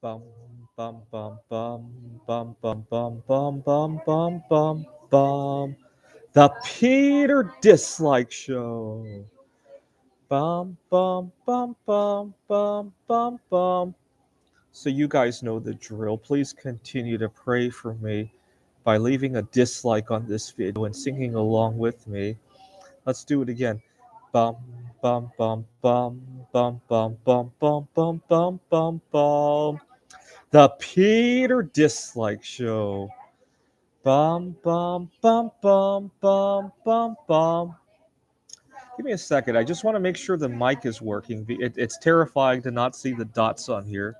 Bum bum bum bum bum bum bum bum bum bum bum bum. The Peter Dislike Show. Bum bum bum bum bum bum bum. So you guys know the drill. Please continue to pray for me by leaving a dislike on this video and singing along with me. Let's do it again. Bum bum bum bum bum bum bum bum bum bum bum bum. The Peter Dislike Show. Bum bum bum bum bum bum bum. Give me a second. I just want to make sure the mic is working. It's terrifying to not see the dots on here.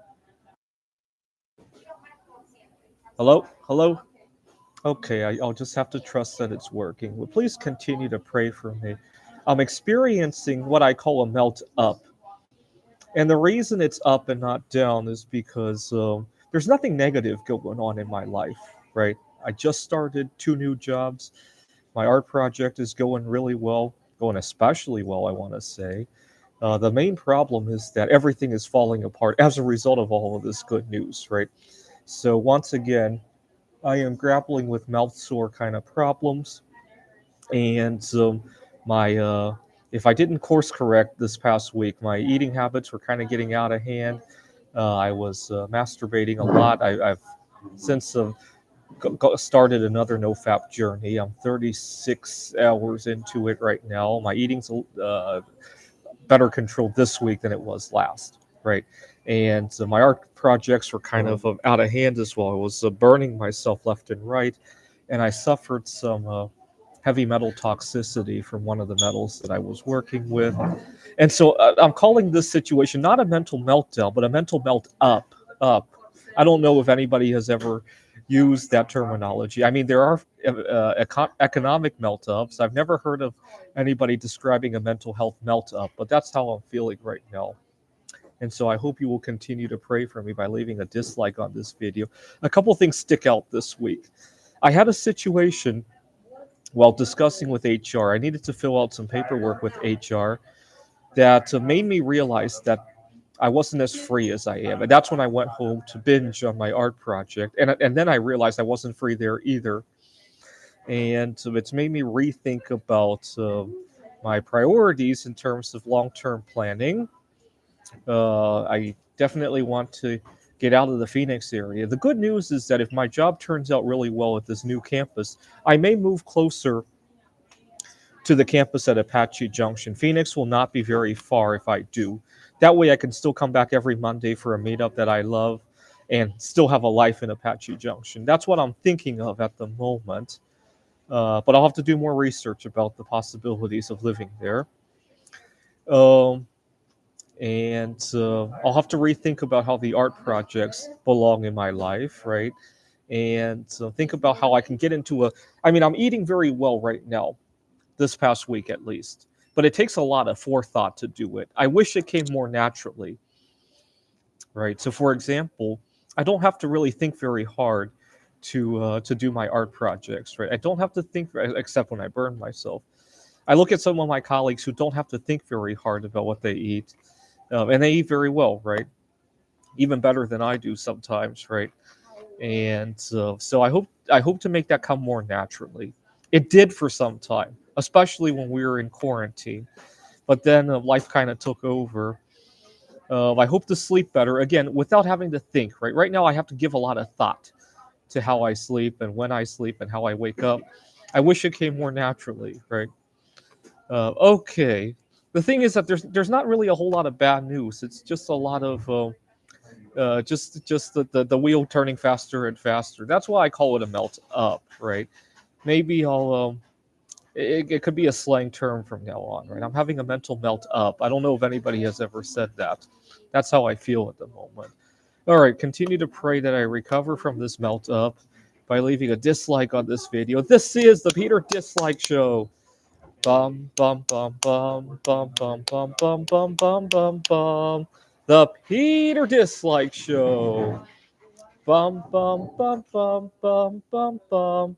Hello? Hello? Okay, I'll just have to trust that it's working. Well, please continue to pray for me. I'm experiencing what I call a melt up. And the reason it's up and not down is because there's nothing negative going on in my life, right? I just started 2 new jobs. My art project is going really well, going especially well, I want to say. The main problem is that everything is falling apart as a result of all of this good news, right? So once again, I am grappling with mouth sore kind of problems, and my if I didn't course correct this past week, my eating habits were kind of getting out of hand. I was masturbating a lot. I've since started another no-fap journey. I'm 36 hours into it right now. My eating's better controlled this week than it was last, right? And my art projects were kind of out of hand as well. I was burning myself left and right, and I suffered some heavy metal toxicity from one of the metals that I was working with. And so I'm calling this situation not a mental meltdown, but a mental melt up. Up. I don't know if anybody has ever used that terminology. I mean, there are economic melt ups. I've never heard of anybody describing a mental health melt up, but that's how I'm feeling right now. And so I hope you will continue to pray for me by leaving a dislike on this video. A couple things stick out this week. I had a situation while discussing with HR. I needed to fill out some paperwork with HR that made me realize that I wasn't as free as I am. And that's when I went home to binge on my art project. And then I realized I wasn't free there either. And so it's made me rethink about my priorities in terms of long term planning. I definitely want to get out of the Phoenix area. The good news is that if my job turns out really well at this new campus, I may move closer to the campus at Apache Junction. Phoenix will not be very far if I do. That way I can still come back every Monday for a meetup that I love and still have a life in Apache Junction. That's what I'm thinking of at the moment. But I'll have to do more research about the possibilities of living there. Um, and I'll have to rethink about how the art projects belong in my life, right? And think about how I can get into a. I mean, I'm eating very well right now, this past week at least, but it takes a lot of forethought to do it. I wish it came more naturally, right? So, for example, I don't have to really think very hard to do my art projects, right? I don't have to think except when I burn myself. I look at some of my colleagues who don't have to think very hard about what they eat, and they eat very well, right? Even better than I do sometimes, right? And so I hope to make that come more naturally. It did for some time, especially when we were in quarantine. But then life kind of took over. I hope to sleep better again without having to think. Right now, I have to give a lot of thought to how I sleep and when I sleep and how I wake up. I wish it came more naturally, right? Okay. The thing is that there's not really a whole lot of bad news. It's just a lot of just the wheel turning faster and faster. That's why I call it a melt up, right? Maybe I'll it could be a slang term from now on, right? I'm having a mental melt up. I don't know if anybody has ever said that. That's how I feel at the moment. All right, continue to pray that I recover from this melt up by leaving a dislike on this video. This is the Peter Dislike Show. Bum bum bum bum bum bum bum bum bum bum bum bum. The Peter Dislike Show. Bum bum bum bum bum bum bum.